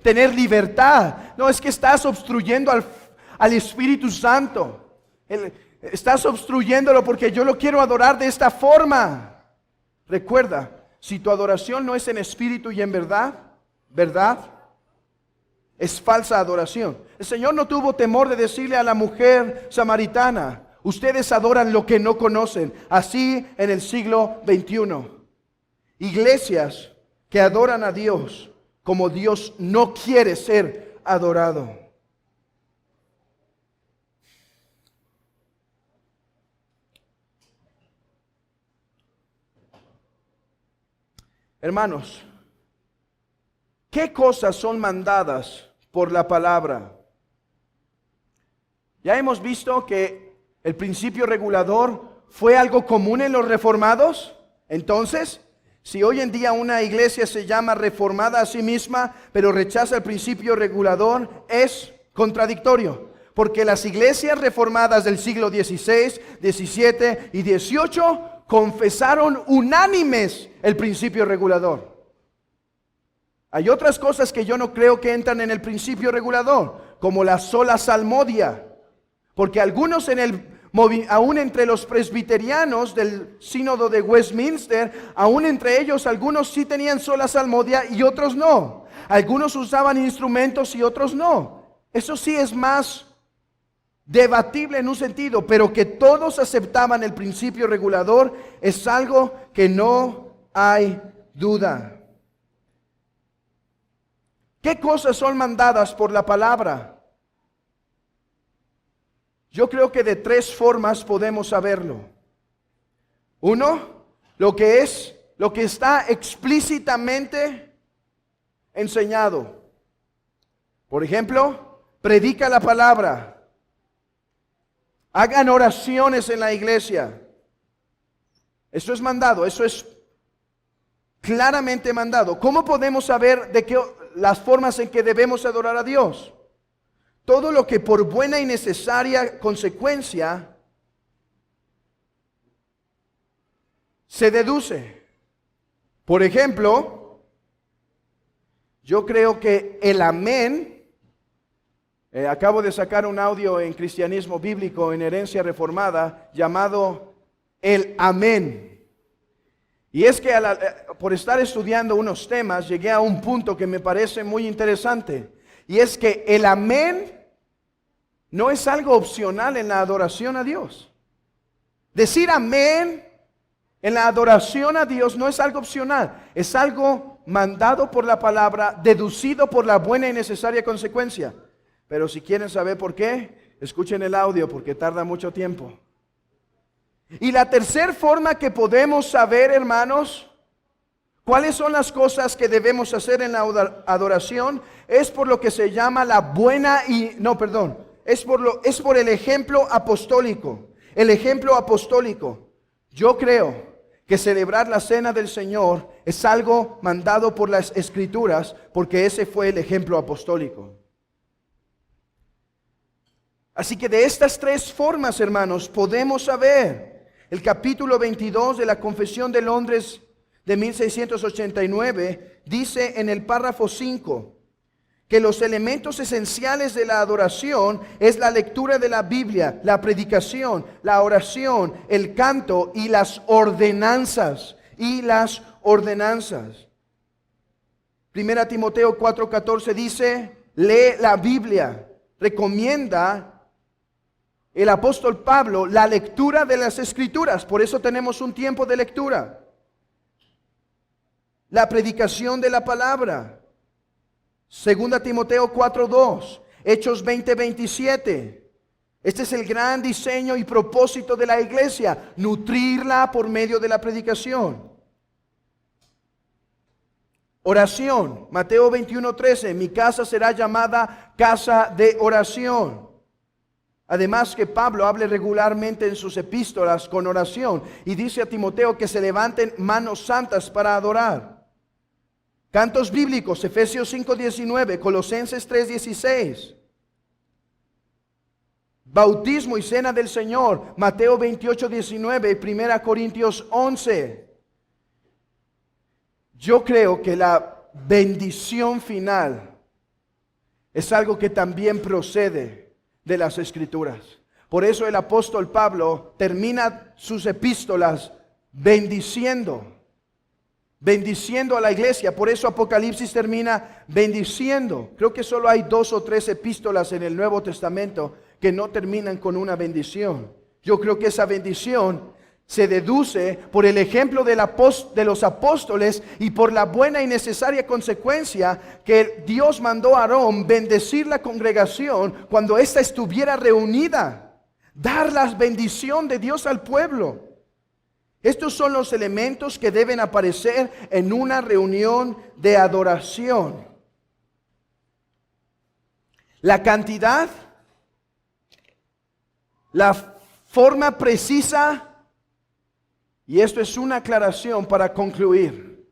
tener libertad. No, es que estás obstruyendo al Espíritu Santo. Estás obstruyéndolo porque yo lo quiero adorar de esta forma. Recuerda, si tu adoración no es en espíritu y en verdad, es falsa adoración. El Señor no tuvo temor de decirle a la mujer samaritana: ustedes adoran lo que no conocen. Así en el siglo XXI. Iglesias que adoran a Dios como Dios no quiere ser adorado. Hermanos, ¿qué cosas son mandadas por la palabra? Ya hemos visto que el principio regulador fue algo común en los reformados. Entonces, si hoy en día una iglesia se llama reformada a sí misma, pero rechaza el principio regulador, es contradictorio. Porque las iglesias reformadas del siglo XVI, XVII y XVIII confesaron unánimes el principio regulador. Hay otras cosas que yo no creo que entran en el principio regulador, como la sola salmodia. Porque algunos aún entre los presbiterianos del sínodo de Westminster, aún entre ellos algunos sí tenían sola salmodia y otros no. Algunos usaban instrumentos y otros no. Eso sí es más debatible en un sentido, pero que todos aceptaban el principio regulador es algo que no hay duda. ¿Qué cosas son mandadas por la palabra? Yo creo que de tres formas podemos saberlo. Uno, lo que está explícitamente enseñado. Por ejemplo, predica la palabra. Hagan oraciones en la iglesia. Eso es mandado, eso es claramente mandado. ¿Cómo podemos saber las formas en que debemos adorar a Dios? Todo lo que por buena y necesaria consecuencia se deduce. Por ejemplo, yo creo que el amén, acabo de sacar un audio en Cristianismo Bíblico, en Herencia Reformada, llamado el amén. Y es que por estar estudiando unos temas, llegué a un punto que me parece muy interesante. Y es que el amén no es algo opcional en la adoración a Dios. Decir amén en la adoración a Dios no es algo opcional, es algo mandado por la palabra, deducido por la buena y necesaria consecuencia. Pero si quieren saber por qué, escuchen el audio porque tarda mucho tiempo. Y la tercera forma que podemos saber, hermanos, cuáles son las cosas que debemos hacer en la adoración, es por lo que se llama es por el ejemplo apostólico. El ejemplo apostólico. Yo creo que celebrar la cena del Señor es algo mandado por las Escrituras, porque ese fue el ejemplo apostólico. Así que de estas tres formas, hermanos, podemos saber. El capítulo 22 de la Confesión de Londres de 1689 dice en el párrafo 5 que los elementos esenciales de la adoración es la lectura de la Biblia, la predicación, la oración, el canto y las ordenanzas. Primera Timoteo 4:14 dice, lee la Biblia, recomienda el apóstol Pablo la lectura de las Escrituras. Por eso tenemos un tiempo de lectura. La predicación de la palabra. Segunda Timoteo 4:2. Hechos 20:27. Este es el gran diseño y propósito de la iglesia. Nutrirla por medio de la predicación. Oración. Mateo 21:13. Mi casa será llamada casa de oración. Además que Pablo hable regularmente en sus epístolas con oración y dice a Timoteo que se levanten manos santas para adorar. Cantos bíblicos, Efesios 5:19, Colosenses 3:16. Bautismo y cena del Señor, Mateo 28:19 y 1 Corintios 11. Yo creo que la bendición final es algo que también procede de las Escrituras. Por eso el apóstol Pablo termina sus epístolas bendiciendo a la iglesia. Por eso Apocalipsis termina bendiciendo. Creo que solo hay 2 o 3 epístolas en el Nuevo Testamento que no terminan con una bendición. Yo creo que esa bendición se deduce por el ejemplo de los apóstoles y por la buena y necesaria consecuencia que Dios mandó a Aarón bendecir la congregación cuando ésta estuviera reunida, dar la bendición de Dios al pueblo. Estos son los elementos que deben aparecer en una reunión de adoración. La cantidad, la forma precisa. Y esto es una aclaración para concluir.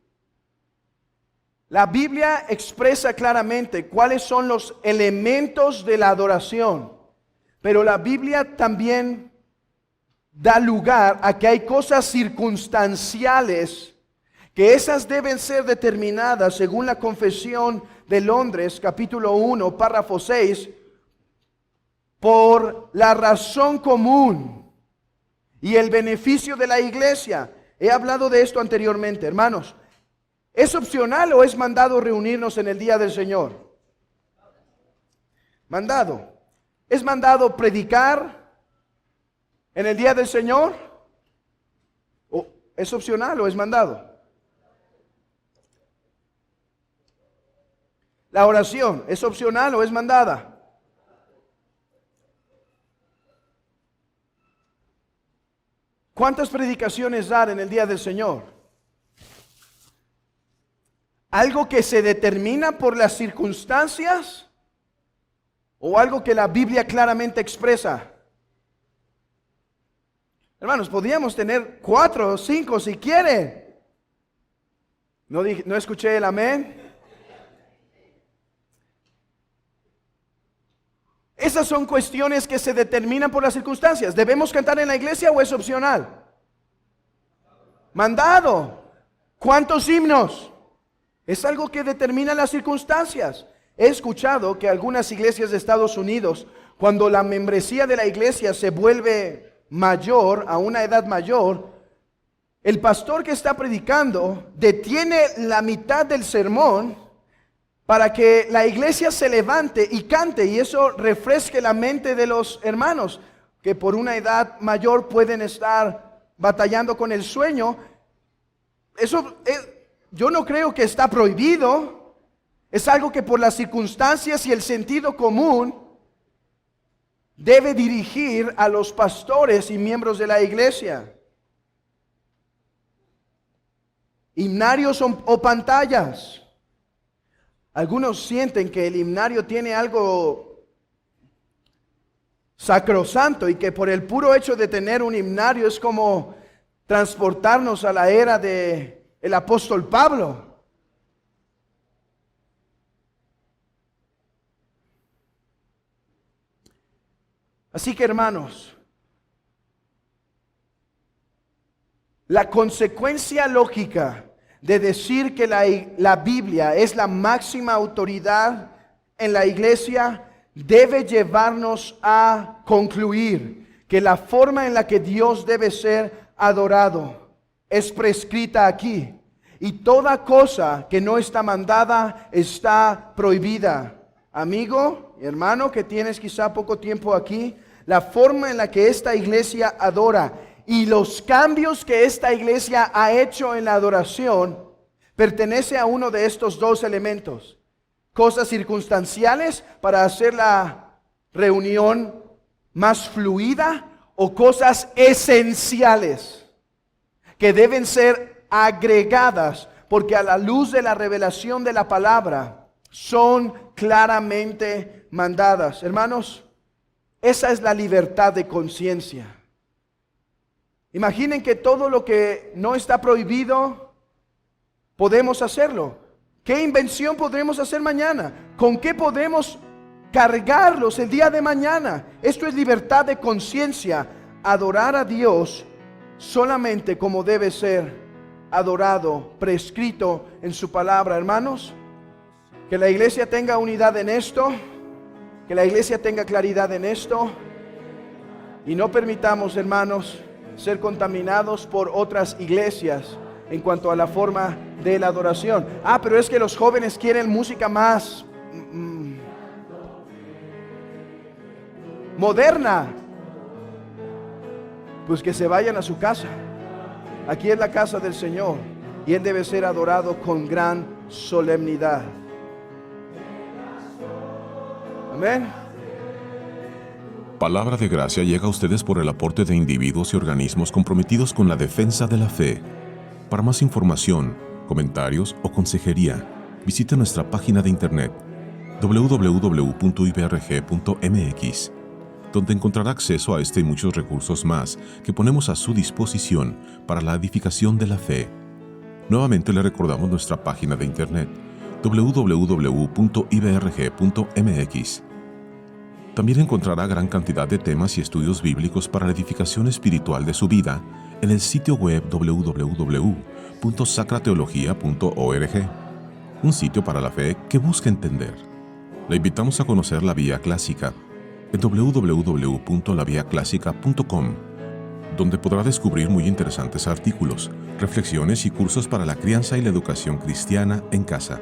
La Biblia expresa claramente cuáles son los elementos de la adoración, pero la Biblia también da lugar a que hay cosas circunstanciales que esas deben ser determinadas según la Confesión de Londres, capítulo 1, párrafo 6, por la razón común y el beneficio de la iglesia. He hablado de esto anteriormente, hermanos. ¿Es opcional o es mandado reunirnos en el día del Señor? Mandado. ¿Es mandado predicar en el día del Señor? ¿O es opcional o es mandado? La oración, ¿es opcional o es mandada? ¿Cuántas predicaciones dar en el día del Señor? ¿Algo que se determina por las circunstancias o algo que la Biblia claramente expresa? Hermanos, podríamos tener 4 o 5 si quiere. No escuché el amén. Esas son cuestiones que se determinan por las circunstancias. ¿Debemos cantar en la iglesia o es opcional? Mandado. ¿Cuántos himnos? Es algo que determina las circunstancias. He escuchado que algunas iglesias de Estados Unidos, cuando la membresía de la iglesia se vuelve mayor, a una edad mayor, el pastor que está predicando detiene la mitad del sermón para que la iglesia se levante y cante, y eso refresque la mente de los hermanos que por una edad mayor pueden estar batallando con el sueño. Eso yo no creo que está prohibido. Es algo que por las circunstancias y el sentido común debe dirigir a los pastores y miembros de la iglesia. Himnarios o pantallas. Algunos sienten que el himnario tiene algo sacrosanto y que por el puro hecho de tener un himnario es como transportarnos a la era de el apóstol Pablo. Así que, hermanos, la consecuencia lógica de decir que la Biblia es la máxima autoridad en la iglesia debe llevarnos a concluir que la forma en la que Dios debe ser adorado es prescrita aquí, y toda cosa que no está mandada está prohibida. Amigo, hermano, que tienes quizá poco tiempo aquí, la forma en la que esta iglesia adora y los cambios que esta iglesia ha hecho en la adoración pertenece a uno de estos dos elementos: cosas circunstanciales para hacer la reunión más fluida, o cosas esenciales que deben ser agregadas porque a la luz de la revelación de la palabra son claramente mandadas. Hermanos, esa es la libertad de conciencia. Imaginen que todo lo que no está prohibido podemos hacerlo. ¿Qué invención podremos hacer mañana? ¿Con qué podemos cargarlos el día de mañana? Esto es libertad de conciencia. Adorar a Dios solamente como debe ser adorado, prescrito en su palabra. Hermanos, que la iglesia tenga unidad en esto, que la iglesia tenga claridad en esto, y no permitamos, hermanos, ser contaminados por otras iglesias en cuanto a la forma de la adoración. Pero es que los jóvenes quieren música más moderna. Pues que se vayan a su casa. Aquí es la casa del Señor y Él debe ser adorado con gran solemnidad. Amén. Palabra de Gracia llega a ustedes por el aporte de individuos y organismos comprometidos con la defensa de la fe. Para más información, comentarios o consejería, visite nuestra página de internet www.ibrg.mx, donde encontrará acceso a este y muchos recursos más que ponemos a su disposición para la edificación de la fe. Nuevamente le recordamos nuestra página de internet www.ibrg.mx. También encontrará gran cantidad de temas y estudios bíblicos para la edificación espiritual de su vida en el sitio web www.sacrateología.org, un sitio para la fe que busca entender. Le invitamos a conocer la Vía Clásica en www.laviaclásica.com, donde podrá descubrir muy interesantes artículos, reflexiones y cursos para la crianza y la educación cristiana en casa.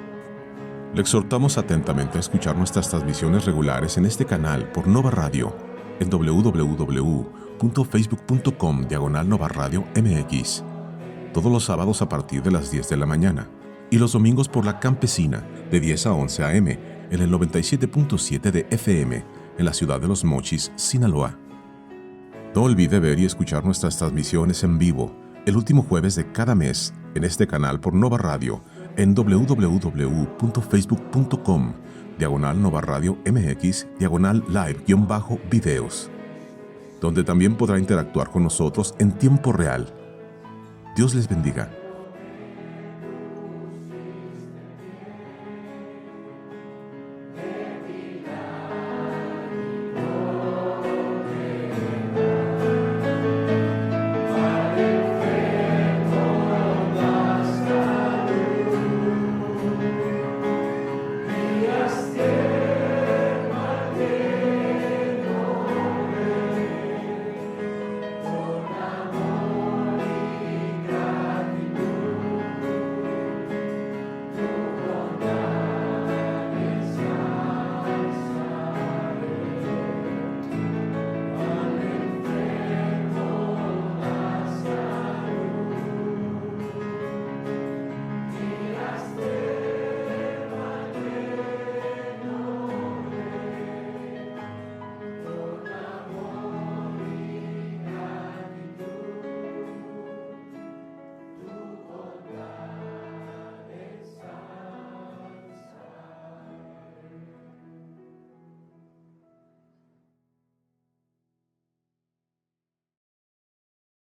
Le exhortamos atentamente a escuchar nuestras transmisiones regulares en este canal por Nova Radio en www.facebook.com/Nova Radio MX, todos los sábados a partir de las 10 de la mañana y los domingos por la Campesina de 10 a 11 a.m. en el 97.7 de FM en la ciudad de Los Mochis, Sinaloa. No olvide ver y escuchar nuestras transmisiones en vivo el último jueves de cada mes en este canal por Nova Radio en www.facebook.com/Nova Radio MX /live-videos. donde también podrá interactuar con nosotros en tiempo real. Dios les bendiga.